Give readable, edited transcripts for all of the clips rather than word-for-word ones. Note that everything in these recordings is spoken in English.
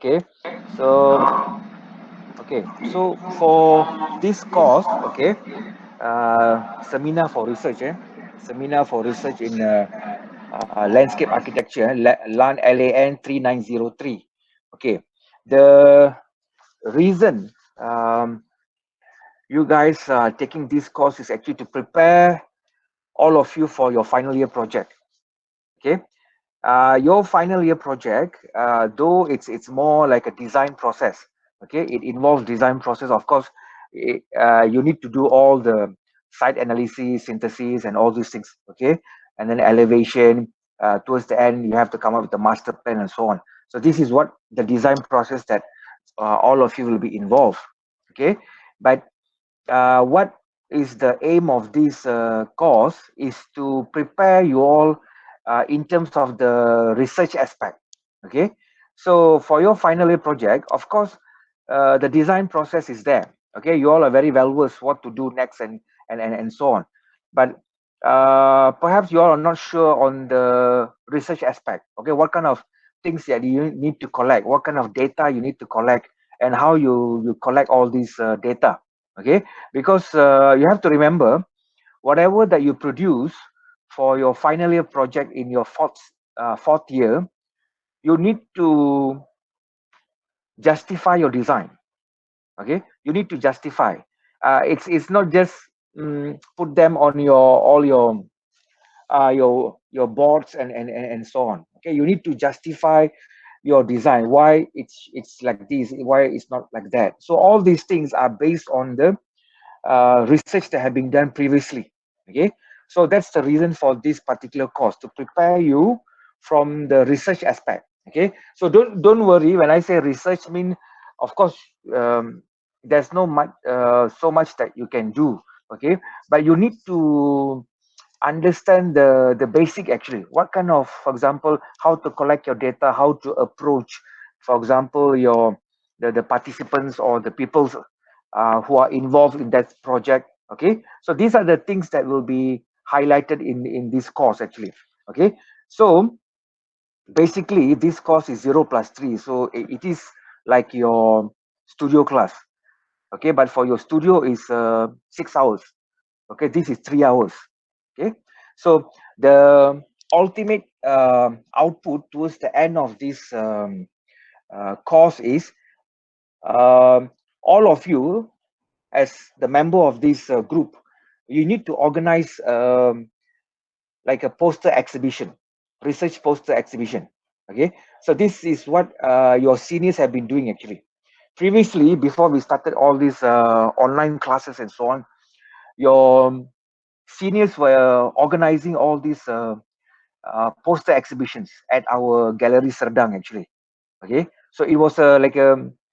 Okay, so for this course, seminar for research, seminar for research in landscape architecture, LAN 3903. Okay, the reason you guys are taking this course is actually to prepare all of you for your final year project. Okay, your final year project, though it's more like a design process. Okay, it involves design process. Of course, you need to do all the site analysis, synthesis, and all these things. Okay, and then elevation. Towards the end, you have to come up with the master plan and so on. So this is what the design process that all of you will be involved. Okay, but what is the aim of this course is to prepare you all in terms of the research aspect. Okay, so for your final year project, of course, the design process is there. Okay, you all are very well versed what to do next and so on, but perhaps you all are not sure on the research aspect. Okay, what kind of things that you need to collect, what kind of data you need to collect, and how you collect all these data. Okay, because you have to remember, whatever that you produce for your final year project in your fourth year, you need to justify your design. Okay, you need to justify. It's not just put them on your boards and so on. Okay, you need to justify your design, why it's like this, why it's not like that. So all these things are based on the research that have been done previously. Okay, so that's the reason for this particular course, to prepare you from the research aspect. Okay, so don't worry when I say research. I mean, of course, there's no much so much that you can do. Okay, but you need to understand the basic, actually, what kind of, for example, how to collect your data, how to approach, for example, the participants or the people who are involved in that project. Okay, so these are the things that will be highlighted in this course, actually. Okay, so basically this course is 0 plus 3, so it is like your studio class. Okay, but for your studio is 6 hours. Okay, this is 3 hours. Okay, so the ultimate output towards the end of this course is, all of you as the member of this group, you need to organize like a poster exhibition, research poster exhibition. Okay, so this is what your seniors have been doing, actually. Previously, before we started all these online classes and so on, your seniors were organizing all these poster exhibitions at our gallery Serdang, actually. Okay, so it was like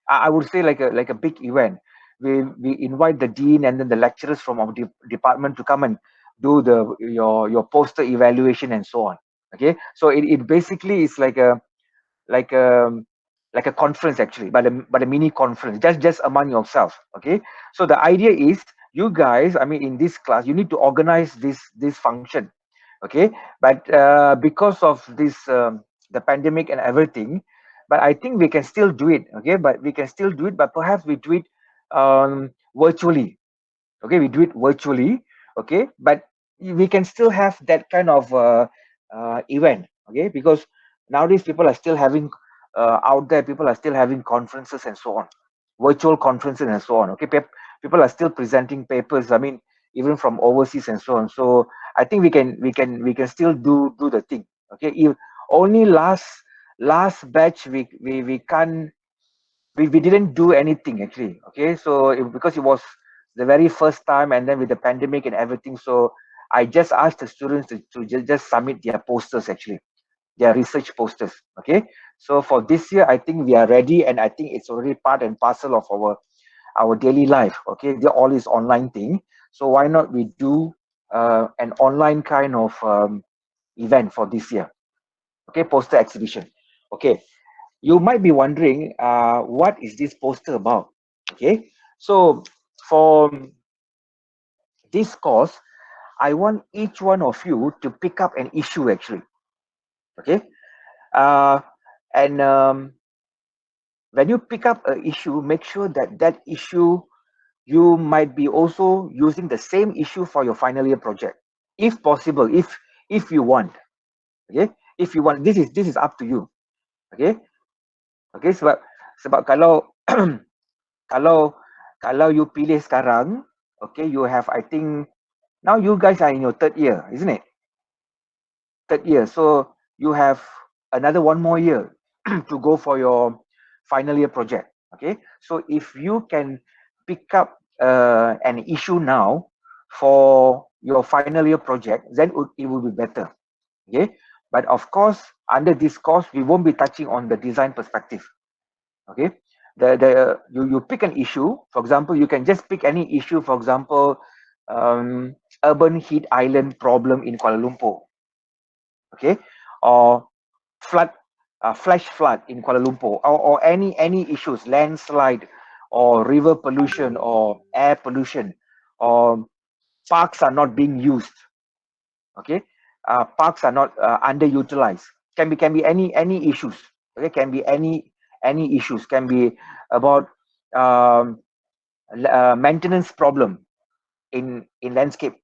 I would say like a big event. We invite the dean and then the lecturers from our department to come and do your poster evaluation and so on. Okay, so it basically is like a like a conference, actually, but a mini conference, just among yourself. Okay, so the idea is, you guys, I mean, in this class, you need to organize this function. Okay, but because of this the pandemic and everything, but I think we can still do it. Okay, but we can still do it, but perhaps we do it virtually. Okay, we do it virtually. Okay, but we can still have that kind of event. Okay, because nowadays people are still having out there, people are still having conferences and so on, virtual conferences and so on. Okay, people are still presenting papers, I mean, even from overseas and so on. So I think we can still do the thing. Okay, only last batch we can't, we didn't do anything, actually. Okay, so because it was the very first time, and then with the pandemic and everything, so I just asked the students to just submit their posters, actually, their research posters. Okay, so for this year, I think we are ready, and I think it's already part and parcel of our daily life. Okay, they all is online thing, so why not we do an online kind of event for this year. Okay, poster exhibition. Okay, you might be wondering, what is this poster about? Okay, so for this course, I want each one of you to pick up an issue, actually. Okay, uh, and when you pick up an issue, make sure that that issue you might be also using the same issue for your final year project, if possible, if you want. Okay, if you want, this is up to you. Okay, okay, sebab kalau kalau kalau you pilih sekarang, okay, you have, I think now you guys are in your third year, isn't it? Third year, so you have another one more year to go for your final year project. Okay, so if you can pick up an issue now for your final year project, then it will be better. Okay, but of course, under this course, we won't be touching on the design perspective. Okay, you pick an issue. For example, you can just pick any issue. For example, urban heat island problem in Kuala Lumpur. Okay, or flash flood in Kuala Lumpur, or any issues, landslide or river pollution or air pollution, or parks are not being used. Okay, parks are not underutilized. Can be any issues. Okay, can be any issues. Can be about maintenance problem in landscape.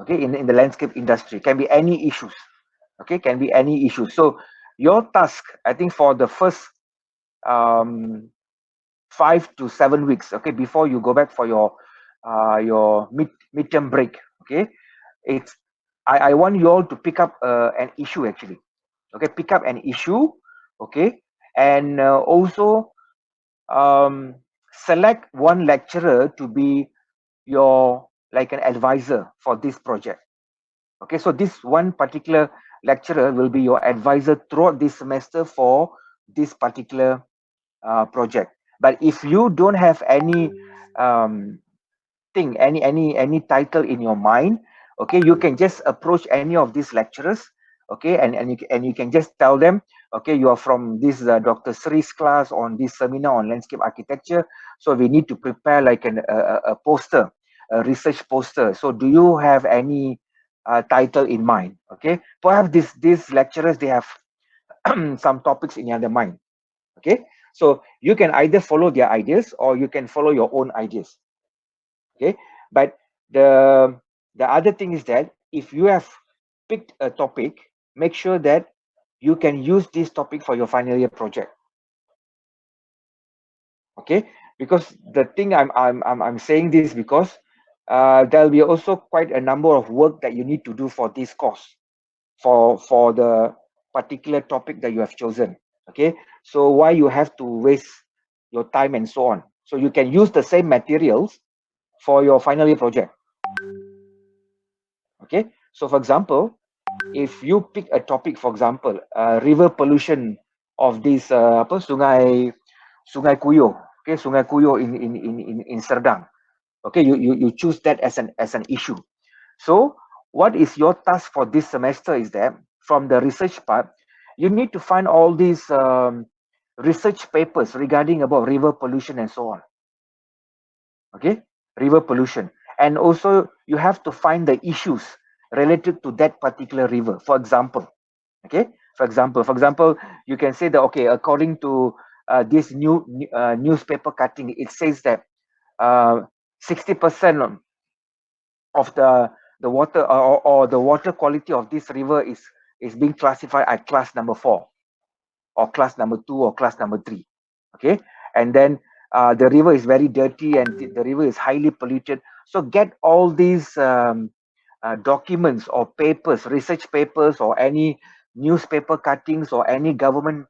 Okay, in the landscape industry, can be any issues. Okay, can be any issues. So your task, I think, for the first 5 to 7 weeks, okay, before you go back for your midterm break, okay, it's I want you all to pick up an issue actually. Okay, pick up an issue. Okay, and also select one lecturer to be your, like, an advisor for this project. Okay, so this one particular lecturer will be your advisor throughout this semester for this particular project. But if you don't have any thing, any title in your mind, okay, you can just approach any of these lecturers. Okay, and you can just tell them, okay, you are from this Dr. Sri's class on this seminar on landscape architecture, so we need to prepare like a poster, a research poster. So do you have any title in mind? Okay, perhaps these lecturers, they have some topics in their mind. Okay, so you can either follow their ideas or you can follow your own ideas. Okay, but the other thing is that if you have picked a topic, make sure that you can use this topic for your final year project. Okay, because the thing I'm saying this because there'll be also quite a number of work that you need to do for this course, for the particular topic that you have chosen. Okay, so why you have to waste your time and so on? So you can use the same materials for your final year project. Okay, so for example, if you pick a topic, for example, river pollution of this sungai Kuyo. Okay, sungai Kuyo in Serdang. Okay, you choose that as an issue. So what is your task for this semester is that from the research part, you need to find all these research papers regarding about river pollution and so on. Okay, river pollution, and also you have to find the issues related to that particular river. For example, okay, for example, you can say that, okay, according to this newspaper cutting, it says that 60% of the water, or the water quality of this river is being classified at class number 4 or class number 2 or class number 3. Okay, and then the river is very dirty and the river is highly polluted. So get all these documents or papers, research papers, or any newspaper cuttings or any government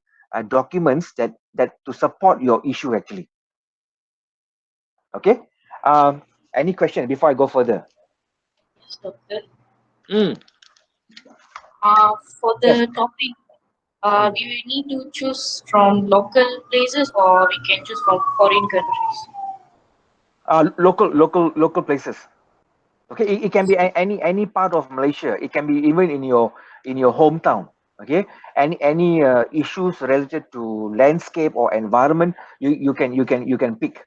documents that to support your issue actually. Okay, any question before I go further? Yes, doctor. Mm. For the Yes. topic, do we need to choose from local places or we can choose from foreign countries? Local places. Okay, it can be any part of Malaysia. It can be even in your hometown. Okay, any issues related to landscape or environment, you can pick.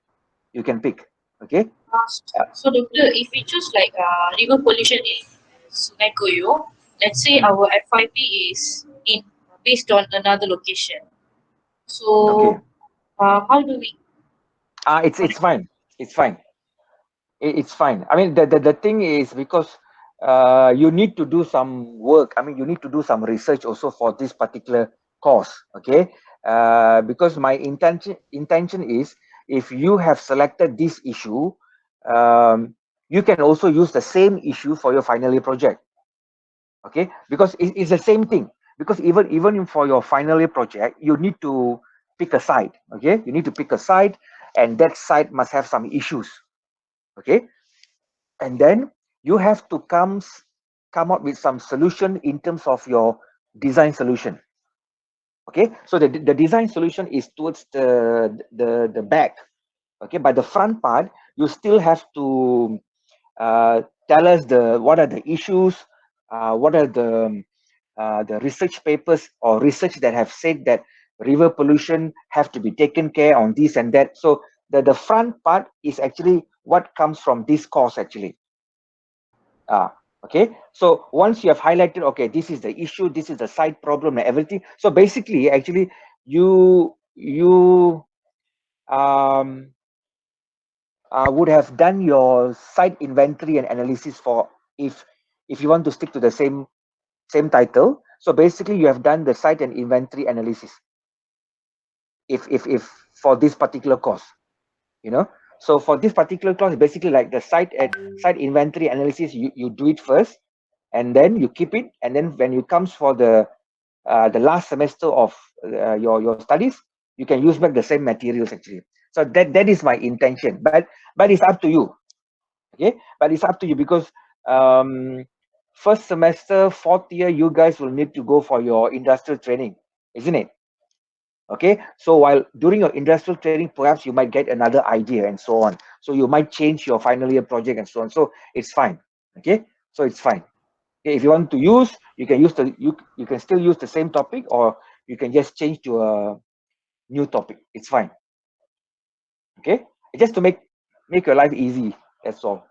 You can pick. Okay. So, doctor, if we choose like river pollution in Sungai Koyo, let's say Mm. our FYP is in based on another location. Okay. So, How do we It's correct? fine. It's fine. It's fine. I mean, the thing is because you need to do some work. I mean, you need to do some research also for this particular course. Okay. Because my intention is if you have selected this issue, you can also use the same issue for your final year project. Okay, because it's the same thing. Because even for your final year project, you need to pick a side. Okay, you need to pick a side, and that side must have some issues. Okay, and then you have to come up with some solution in terms of your design solution. Okay, so the design solution is towards the back. Okay, but the front part you still have to tell us what are the issues, what are the research papers or research that have said that river pollution have to be taken care on this and that. So the front part is actually what comes from this course actually. Okay, so once you have highlighted, okay, this is the issue, this is the side problem and everything. So basically, actually, you would have done your site inventory and analysis for if you want to stick to the same title. So basically, you have done the site and inventory analysis if for this particular course, you know. So for this particular course, basically like the site inventory analysis, you do it first, and then you keep it, and then when it comes for the last semester of your studies, you can use back the same materials actually. So that is my intention, but it's up to you. Okay, but it's up to you because um first semester, fourth year, you guys will need to go for your industrial training, isn't it? Okay, so while during your industrial training, perhaps you might get another idea and so on, so you might change your final year project and so on. So it's fine. Okay, so it's fine. Okay, if you want to use, you can use you can still use the same topic, or you can just change to a new topic. It's fine. Okay, just to make your life easy, that's all.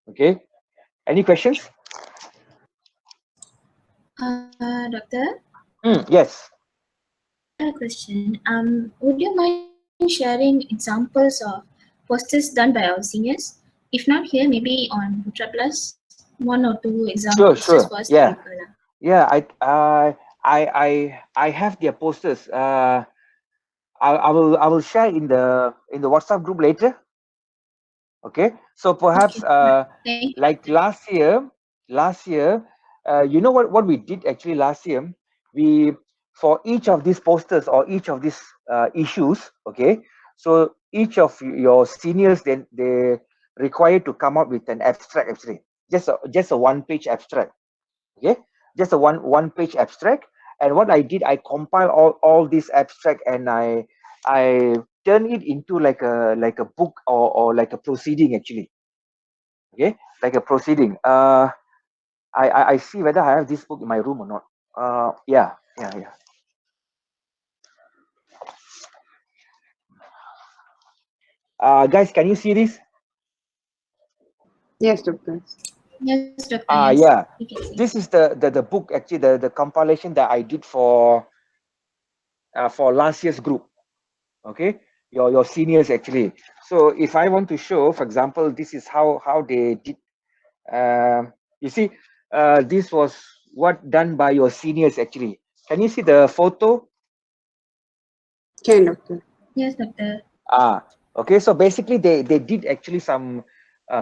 Okay, any questions? Doctor, Yes. I have a question. Would you mind sharing examples of posters done by our seniors? If not here, maybe on Putra Plus, one or two examples Sure, just for sure. us to Yeah, refer. yeah. I have their posters. I will share in the WhatsApp group later. Okay. So perhaps Okay, right. Thank you, like Doctor. last year, you know what we did actually last year? We For each of these posters or each of these issues. Okay. So each of your seniors, then they required to come up with an abstract actually, just a one page abstract. Okay, just a one page abstract. And what I did, I compile all this abstract, and I turn it into like a book, or like a proceeding actually. Okay, like a proceeding. I see whether I have this book in my room or not. Yeah, yeah, yeah. Guys, can you see this? Yes, doctor. Yes, Doctor, yes, Yeah, we can see. this is the book actually, the compilation that I did for last year's group. Okay, your seniors actually. So if I want to show, for example, this is how they did. You see, this was what done by your seniors actually. Can you see the photo? Can, doctor. Yes, Doctor. Okay, so basically they did actually some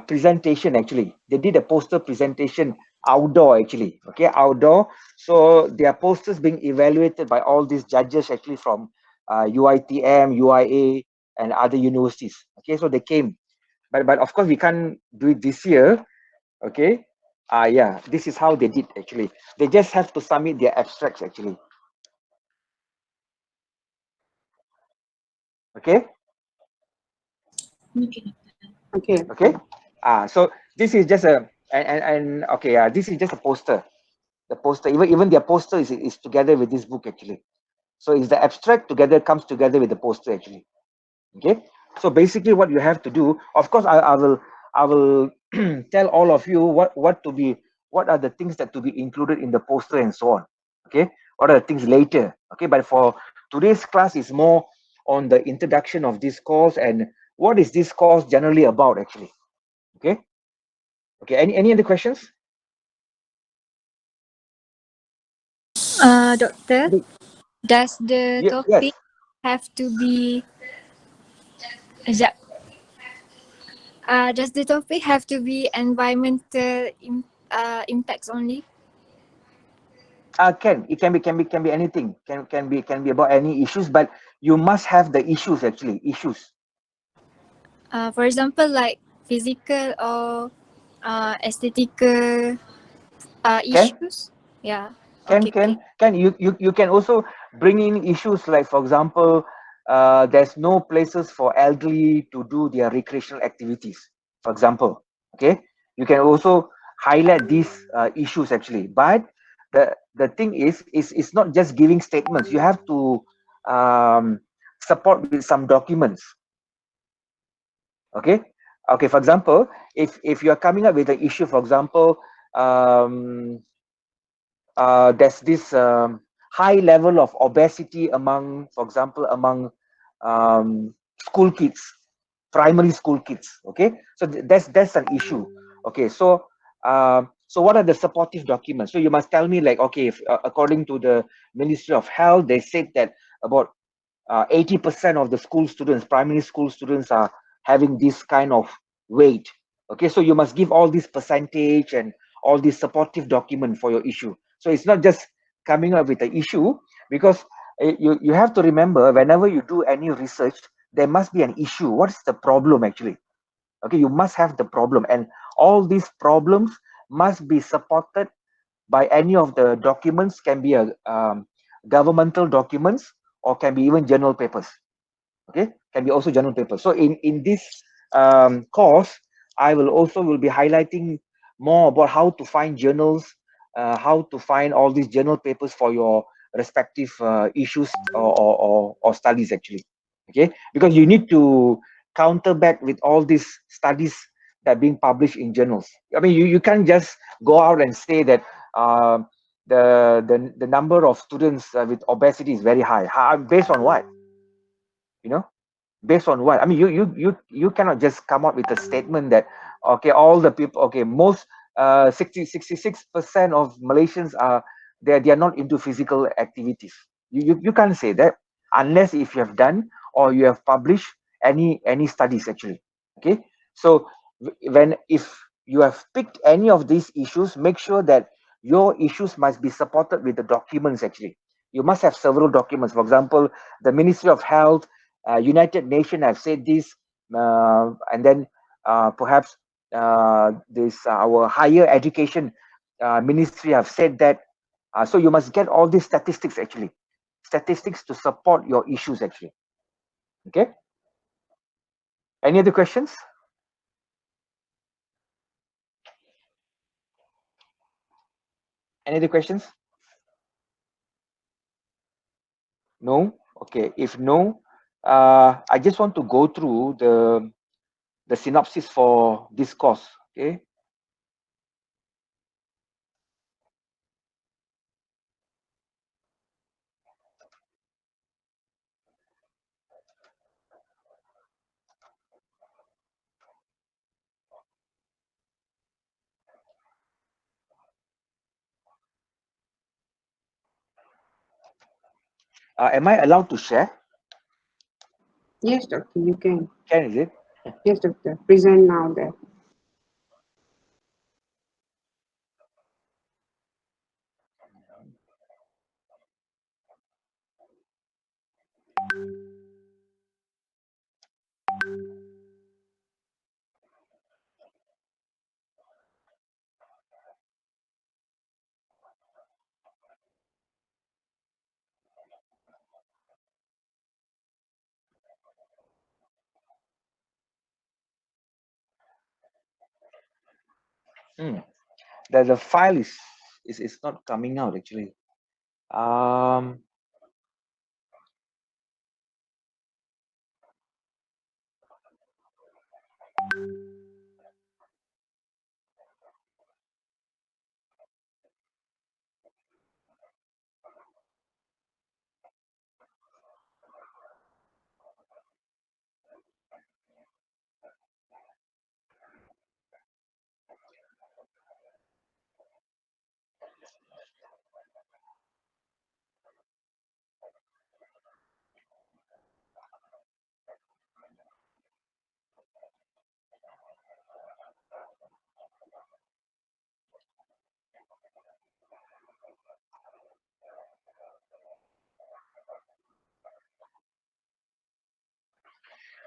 presentation actually. They did a poster presentation outdoor actually. Okay, outdoor. So their posters being evaluated by all these judges actually from UITM, UIA, and other universities. Okay, so they came, but of course we can't do it this year. Okay. Yeah, this is how they did actually. They just have to submit their abstracts actually. Okay. Okay, Okay. Okay. So this is just a and okay, this is just a poster. The poster, even their poster is together with this book actually. So it's the abstract together, comes together with the poster actually. Okay, so basically what you have to do, of course, I will tell all of you what are the things that to be included in the poster and so on. Okay, what are the things later? Okay, but for today's class is more on the introduction of this course and what is this course generally about actually. Okay. Okay. Any other questions? Doctor, does the Yes. topic have to be Sekejap. Does the topic have to be environmental impacts only? Can be anything. Can be about any issues, but you must have the issues actually. Issues. For example, like physical or aesthetical Can issues? Yeah. can Okay, okay. can you can also bring in issues like, for example, there's no places for elderly to do their recreational activities, for example. Okay, you can also highlight these issues actually, but the thing is it's not just giving statements. You have to um, support with some documents. Okay. Okay, for example, if you are coming up with an issue, for example, um, there's this high level of obesity among, for example, among school kids, primary school kids. Okay, so that's an issue. Okay, so what are the supportive documents? So you must tell me, like, okay, if, according to the Ministry of Health, they said that about 80% of the school students, primary school students, are having this kind of weight. Okay, so you must give all this percentage and all these supportive document for your issue. So it's not just coming up with an issue, because you have to remember, whenever you do any research, there must be an issue. What's the problem actually? Okay, you must have the problem, and all these problems must be supported by any of the documents. Can be a governmental documents, or can be even journal papers. Okay, can be also journal papers. So in this course, I will be highlighting more about how to find journals, how to find all these journal papers for your respective issues, or studies actually. Okay, because you need to counter back with all these studies that are being published in journals. I mean, you can't just go out and say that the number of students with obesity is very high. Based on what? You know, based on what? I mean, you cannot just come out with a statement that, okay, all the people, okay, most 66% of Malaysians are, they are not into physical activities. You can't say that unless if you have done or you have published any studies actually. Okay, so when if you have picked any of these issues, make sure that your issues must be supported with the documents actually. You must have several documents. For example, the Ministry of Health, United Nations have said this, and then perhaps this our higher education ministry have said that. So you must get all these statistics actually, statistics to support your issues actually. Okay. Any other questions? Any other questions? No. Okay. If no, I just want to go through the synopsis for this course. Okay. Am I allowed to share? Yes, doctor, you can. Can, is it? Yes, doctor. Present now there. Hmm. The file is not coming out actually. Um,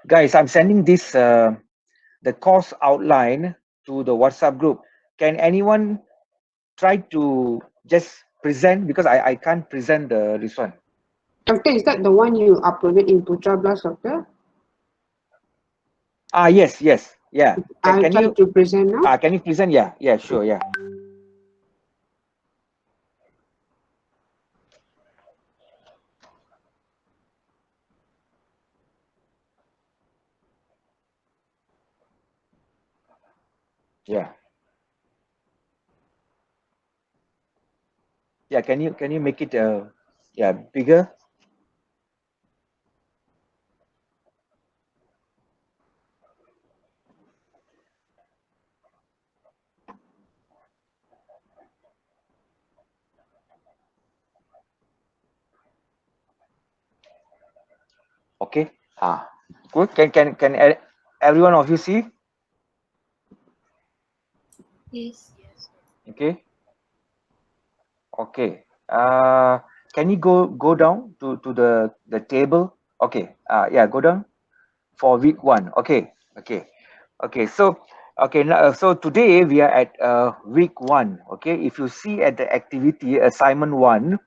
Guys, I'm sending this the course outline to the WhatsApp group. Can anyone try to just present, because I can't present this one. Doctor, is that the one you uploaded in Putra Blast, Doctor? Yes, yeah. I'll Can try you to present now. can you present? Yeah, sure, yeah. Yeah. Yeah, can you make it yeah, bigger? Okay. Good. Can everyone of you see? Yes. Okay. Okay. Can you go down to the table? Okay. Yeah, go down for week 1. Okay. Okay. So okay, now so today we are at week 1. Okay. If you see at the activity assignment 1,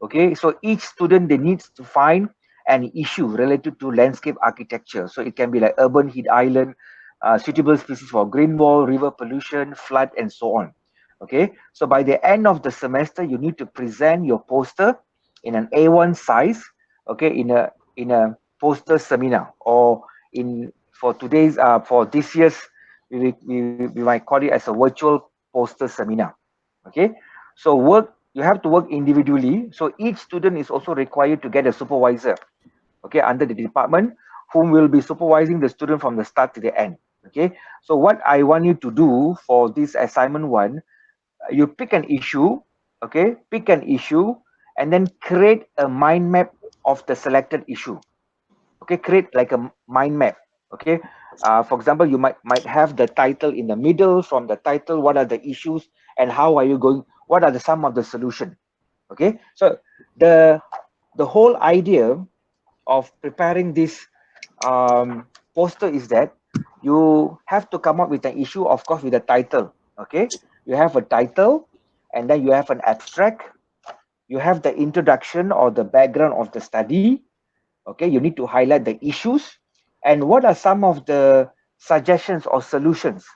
okay, so each student, they needs to find an issue related to landscape architecture. So it can be like urban heat island, suitable species for green wall, river pollution, flood, and so on. Okay, so by the end of the semester, you need to present your poster in an A1 size. Okay, in a poster seminar, or in for today's for this year's, we might call it as a virtual poster seminar. Okay, so you have to work individually. So each student is also required to get a supervisor, okay, under the department, whom will be supervising the student from the start to the end. Okay, so what I want you to do for this assignment 1, you pick an issue, okay, and then create a mind map of the selected issue. Okay, create like a mind map. Okay, for example, you might have the title in the middle. From the title, what are the issues, and how are you going, what are the some of the solution. Okay, so the whole idea of preparing this poster is that you have to come up with an issue, of course, with a title. Okay, you have a title, and then you have an abstract, you have the introduction or the background of the study. Okay, you need to highlight the issues and what are some of the suggestions or solutions.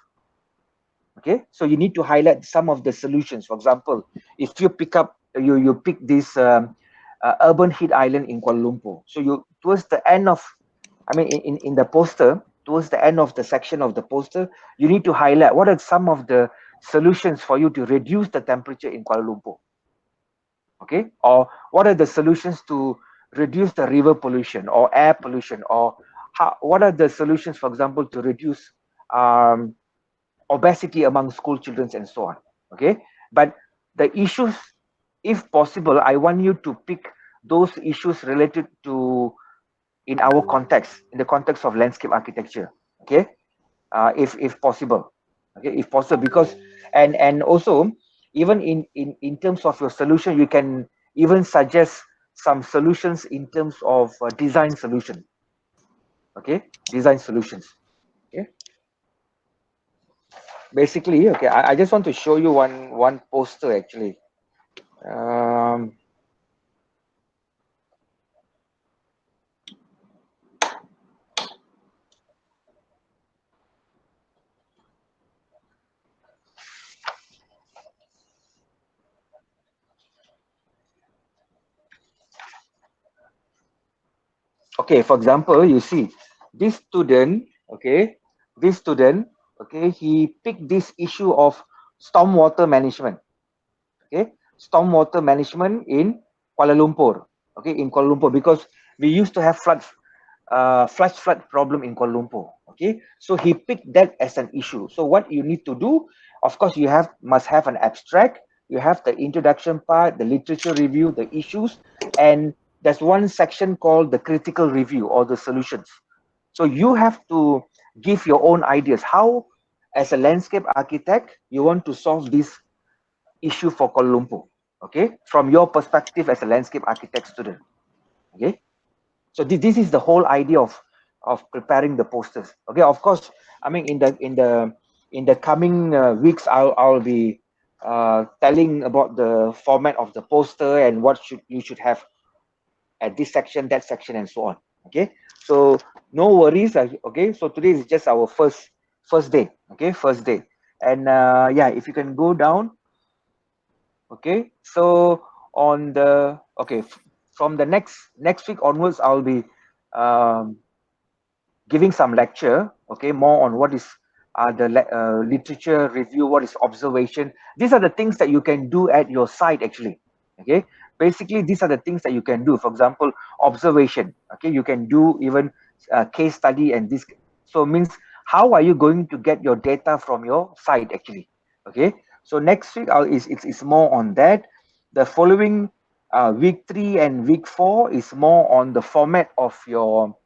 Okay, so you need to highlight some of the solutions. For example, if you pick this urban heat island in Kuala Lumpur, so you towards the end of, I mean, in the poster, towards the end of the section of the poster, you need to highlight what are some of the solutions for you to reduce the temperature in Kuala Lumpur. Okay, or what are the solutions to reduce the river pollution or air pollution, or what are the solutions, for example, to reduce um, obesity among school children, and so on. Okay, but the issues, if possible, I want you to pick those issues related to, in our context, in the context of landscape architecture. Okay, if possible. Okay, if possible, because and also, even in terms of your solution, you can even suggest some solutions in terms of design solution. Okay, design solutions. Okay, basically, okay, I just want to show you one poster actually. um okay, for example, you see this student. Okay, this student, okay, he picked this issue of stormwater management. Okay, stormwater management in Kuala Lumpur. Okay, in Kuala Lumpur, because we used to have flood problem in Kuala Lumpur. Okay, so he picked that as an issue. So what you need to do, of course, you must have an abstract. You have the introduction part, the literature review, the issues, and there's one section called the critical review or the solutions. So you have to give your own ideas. How, as a landscape architect, you want to solve this issue for Kuala Lumpur, okay, from your perspective as a landscape architect student. Okay, so this is the whole idea of of preparing the posters. Okay, of course, I mean in the coming weeks, I'll be telling about the format of the poster and what you should have at this section, that section, and so on. Okay, so no worries. Okay, so today is just our first day. Okay, first day, and yeah, if you can go down. Okay, so on the from the next week onwards, I'll be um, giving some lecture, okay, more on what is literature review, what is observation. These are the things that you can do at your site actually. Okay, basically these are the things that you can do. For example, observation. Okay, you can do even case study and this. So means how are you going to get your data from your site actually? Okay, so next week it's more on that. The following week 3 and week 4 is more on the format of your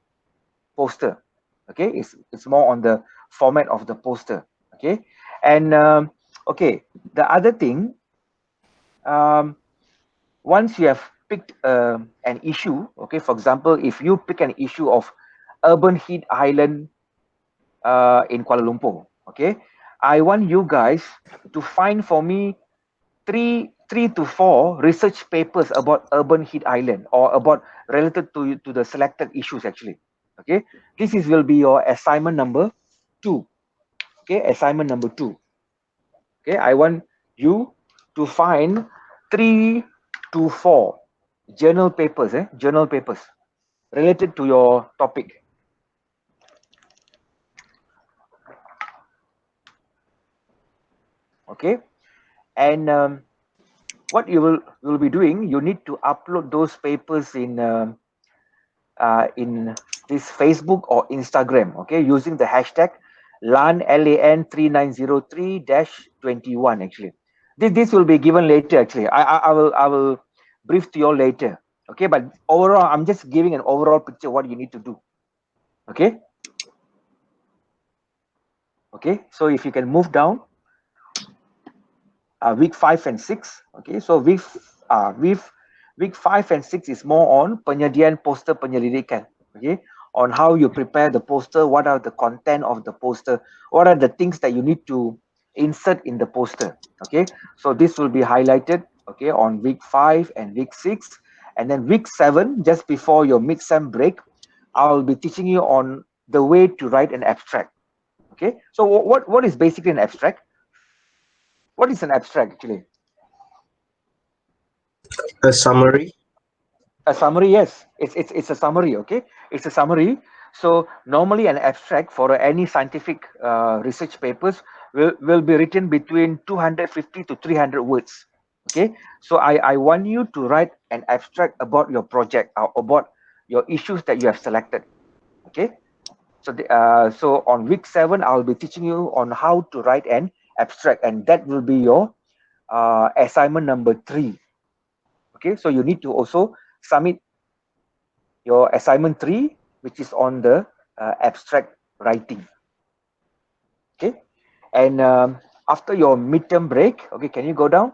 poster. Okay, it's more on the format of the poster. Okay, and okay, the other thing, once you have picked an issue, okay, for example, if you pick an issue of urban heat island in Kuala Lumpur, okay, I want you guys to find for me three to four research papers about urban heat island or about related to the selected issues actually. Okay, this is will be your assignment number 2. Okay, assignment number 2. Okay, I want you to find 3 to 4 journal papers, journal papers related to your topic. Okay, and what you will be doing, you need to upload those papers in this Facebook or Instagram, okay, using the hashtag LAN3903-1 actually. This will be given later actually. I will brief to you all later. Okay, but overall, I'm just giving an overall picture what you need to do. Okay. Okay, so if you can move down, week 5 and 6. Okay, so week 5 and 6 is more on penyediaan poster penyelidikan. Okay, on how you prepare the poster, what are the content of the poster, what are the things that you need to insert in the poster. Okay, so this will be highlighted, okay, on week 5 and week 6, and then week 7, just before your mid-sem break, I'll be teaching you on the way to write an abstract. Okay, so what is basically an abstract? What is an abstract actually? A summary. A summary, yes, it's a summary. Okay, it's a summary. So normally an abstract for any scientific research papers will be written between 250 to 300 words. Okay, so I want you to write an abstract about your project or about your issues that you have selected. Okay, so so on week 7 I'll be teaching you on how to write an abstract, and that will be your assignment number 3. Okay, so you need to also submit your assignment 3, which is on the abstract writing. Okay, and after your midterm break, okay, can you go down?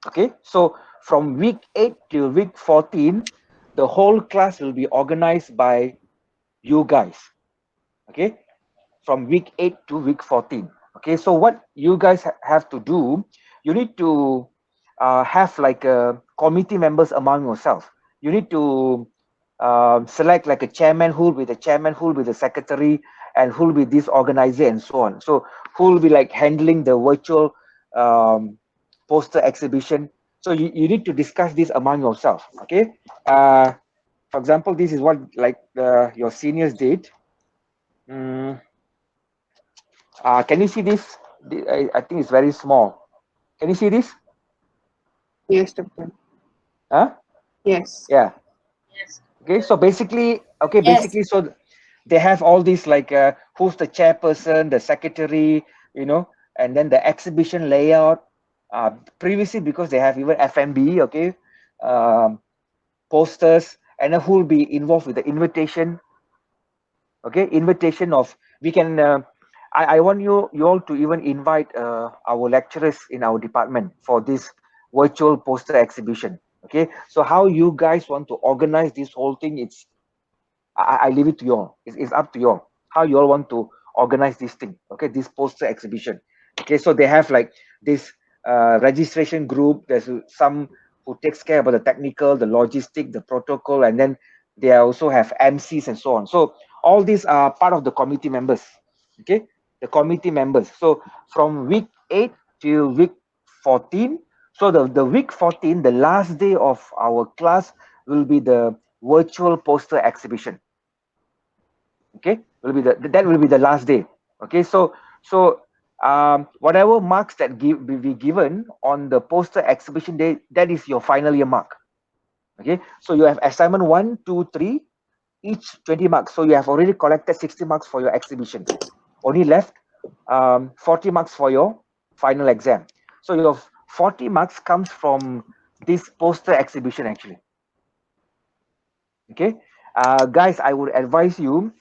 Okay, so from week 8 till week 14, the whole class will be organized by you guys. Okay, from week 8 to week 14. Okay, so what you guys have to do, you need to have like a committee members among yourself. You need to select like a chairman, who will be the chairman, who will be the secretary, and who will be this organizer, and so on. So who will be like handling the virtual poster exhibition. So you need to discuss this among yourself. Okay, for example, this is what like your seniors did. Can you see this? I think it's very small. Can you see this? Yes, Doctor. Huh? Yes. Yeah. Yes. Okay. So basically, okay, Yes. basically, so they have all these like who's the chairperson, the secretary, you know, and then the exhibition layout. Previously, because they have even FMB, okay, posters, and then who will be involved with the invitation. Okay, invitation of we can. I want you all to even invite our lecturers in our department for this virtual poster exhibition. Okay, so how you guys want to organize this whole thing, I leave it to you all. It's up to you all how you all want to organize this thing. Okay, this poster exhibition. Okay, so they have like this registration group. There's some who takes care about the technical, the logistic, the protocol, and then they also have MCs and so on. So all these are part of the committee members. Okay, the committee members. So from week 8 till week 14. So the week 14, the last day of our class will be the virtual poster exhibition. Okay, that will be the last day. Okay, so whatever marks that will be given on the poster exhibition day, that is your final year mark. Okay, so you have assignment 1, 2, 3, each 20 marks. So you have already collected 60 marks for your exhibition. Only left 40 marks for your final exam. So your 40 marks comes from this poster exhibition actually. Okay, guys, I would advise you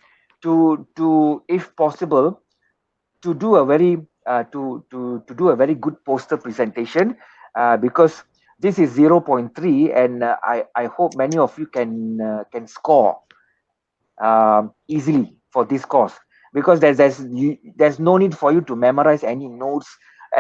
to if possible to do a very to do a very good poster presentation, because this is 0.3, and I hope many of you can score easily for this course, because there's no need for you to memorize any notes.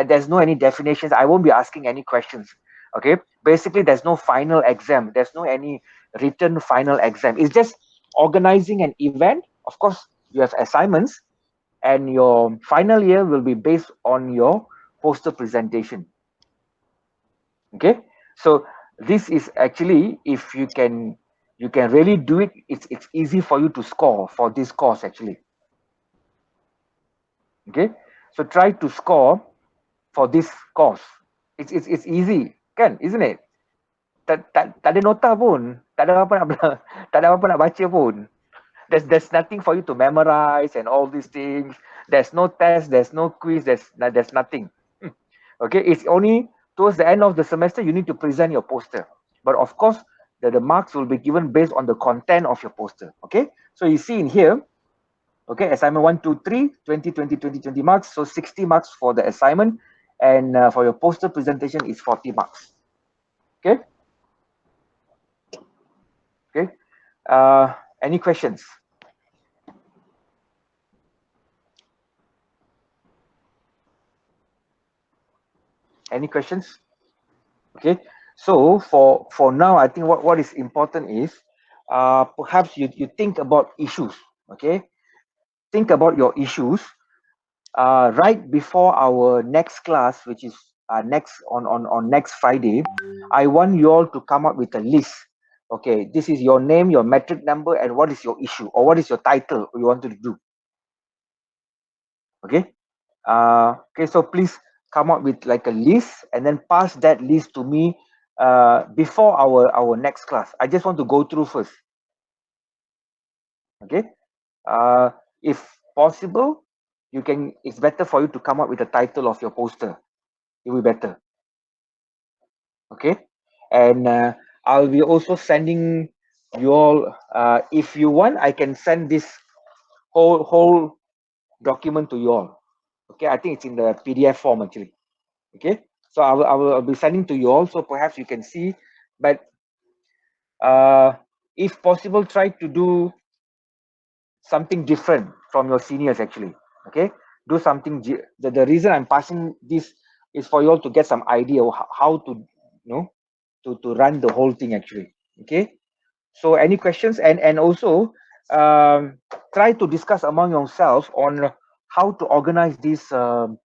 There's no any definitions. I won't be asking any questions. Okay, basically there's no final exam, there's no any written final exam. It's just organizing an event. Of course you have assignments, and your final year will be based on your poster presentation. Okay, so this is actually, if you can really do it, it's easy for you to score for this course actually. Okay, so try to score for this course. It's easy kan, isn't it? Tak ada nota pun, tak ada apa nak tak ada apa nak baca pun. There's nothing for you to memorize and all these things. There's no test, there's no quiz, there's nothing. Okay, it's only towards the end of the semester you need to present your poster. But of course, the marks will be given based on the content of your poster. Okay, so you see in here, okay, assignment 1, 2, 3, 20, 20, 20, 20 marks. So 60 marks for the assignment, and for your poster presentation is 40 marks. Okay. Okay. Any questions? Any questions? Okay, so for now, I think what is important is perhaps you think about issues. Okay, think about your issues right before our next class, which is next on next Friday. I want you all to come up with a list. Okay, this is your name, your metric number, and what is your issue, or what is your title you want to do. Okay, okay, so please come up with like a list and then pass that list to me before our next class. I just want to go through first. Okay, if possible, it's better for you to come up with the title of your poster. It will be better. Okay, and I'll be also sending you all, if you want, I can send this whole document to you all. Okay, I think it's in the PDF form actually. Okay, so I'll be sending to you all, so perhaps you can see. But if possible, try to do something different from your seniors actually. Okay, do something. The reason I'm passing this is for you all to get some idea of how to, to run the whole thing actually. Okay, so any questions? And also try to discuss among yourselves on how to organize this the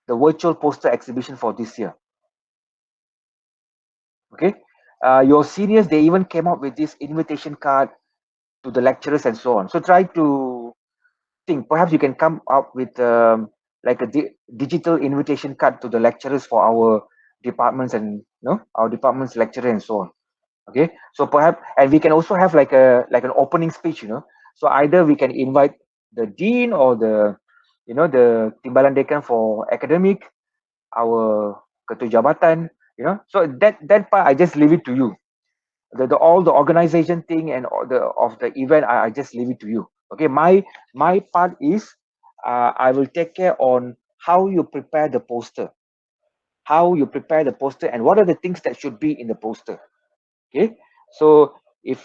virtual poster exhibition for this year. Okay, your seniors, they even came up with this invitation card to the lecturers and so on. So try to think, perhaps you can come up with like a digital invitation card to the lecturers for our departments, and our department's lecturer and so on. Okay, so perhaps, and we can also have like an opening speech, so either we can invite the dean or the the timbalan dekan for academic, our ketua jabatan, so that part I just leave it to you. The all the organization thing and all of the event, I just leave it to you. Okay, my part is I will take care on how you prepare the poster, and what are the things that should be in the poster. Okay, so if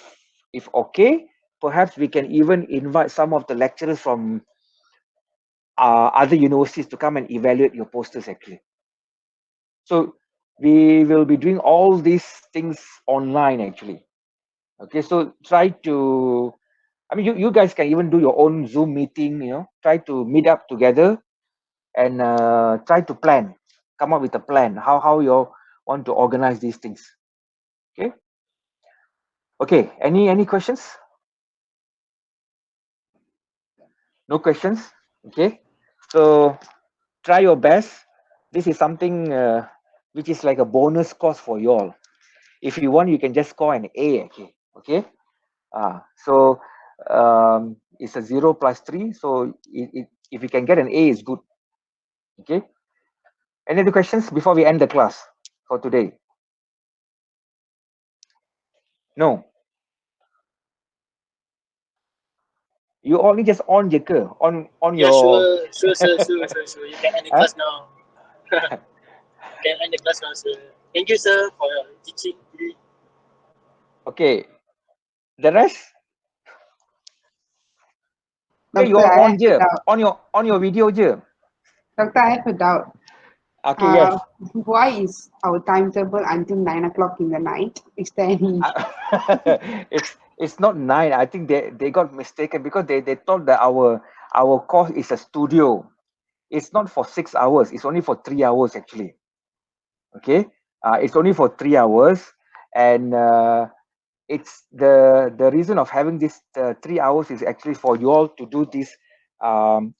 okay, perhaps we can even invite some of the lecturers from other universities to come and evaluate your posters actually. So we will be doing all these things online actually. Okay, so try to, I mean, you guys can even do your own Zoom meeting, try to meet up together and try to plan, come up with a plan, how you want to organize these things. Okay. Okay, any questions? No questions? Okay. So try your best. This is something which is like a bonus course for you all. If you want, you can just score an A actually. Okay. So it's a 0 plus 3. So if you can get an A, it's good. Okay. Any other questions before we end the class for today? No. You only just on je ke? On Yeah, your sure, sir. You can end the Huh? class now. You can end the class now, sir. Thank you, sir, for your teaching. Okay. The rest? Okay, Doctor, you're I on have je. a doubt. On your video je. Doctor, I have a doubt. Okay, yes. Why is our timetable until 9 o'clock in the night? Is there any It's not 9. I think they got mistaken because they thought that our course is a studio. It's not for 6 hours. It's only for 3 hours actually. Okay. It's only for 3 hours, and it's the reason of having this 3 hours is actually for you all to do this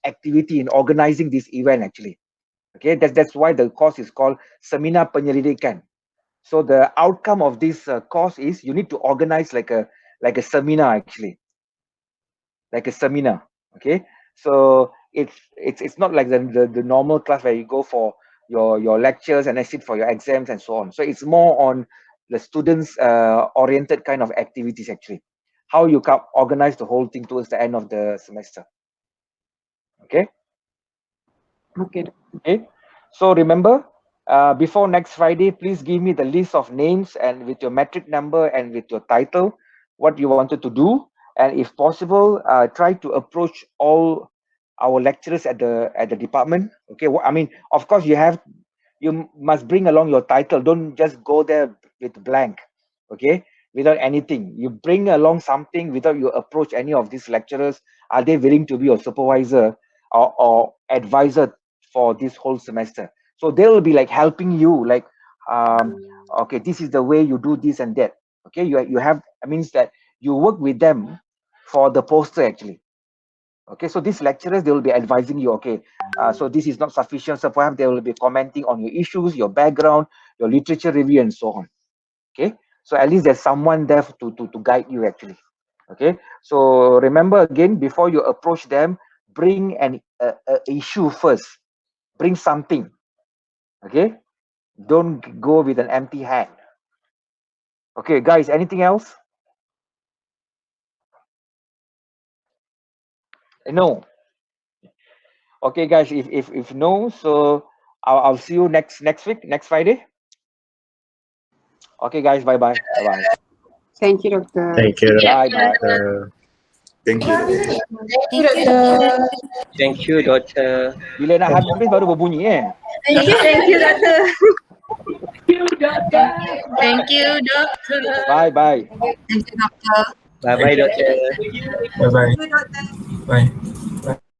activity in organizing this event actually. Okay, that's why the course is called Seminar Penyelidikan. So the outcome of this course is you need to organize like a seminar actually, like a seminar. Okay, so it's not like the normal class where you go for your lectures and then sit for your exams and so on. So it's more on the students oriented kind of activities actually, how you can organize the whole thing towards the end of the semester. Okay. okay? Okay, so remember, before next Friday, please give me the list of names and with your metric number and with your title, what you wanted to do, and if possible, try to approach all our lecturers at the department. Okay, I mean, of course, you must bring along your title. Don't just go there with blank. Okay, without anything. You bring along something without you approach any of these lecturers. Are they willing to be your supervisor or advisor for this whole semester? So they will be like helping you, like, okay, this is the way you do this and that. Okay, you have, it means that you work with them for the poster actually. Okay, so these lecturers, they will be advising you, okay, so this is not sufficient, so perhaps they will be commenting on your issues, your background, your literature review, and so on. Okay, so at least there's someone there to guide you actually. Okay, so remember again, before you approach them, bring an issue first, bring something. Okay, don't go with an empty hand. Okay, guys, anything else? No. Okay, guys, if no, so I'll see you next week, next Friday. Okay, guys, bye. Thank you, Doctor. Thank you, Bye. Doctor. Thank you. Thank you, Doctor. Thank you, Doctor. Bila nak habis baru berbunyi Thank you, Doctor. Thank you, doctor. Bye. Thank you, doctor. Bye-bye, Doctor. Bye-bye. Bye.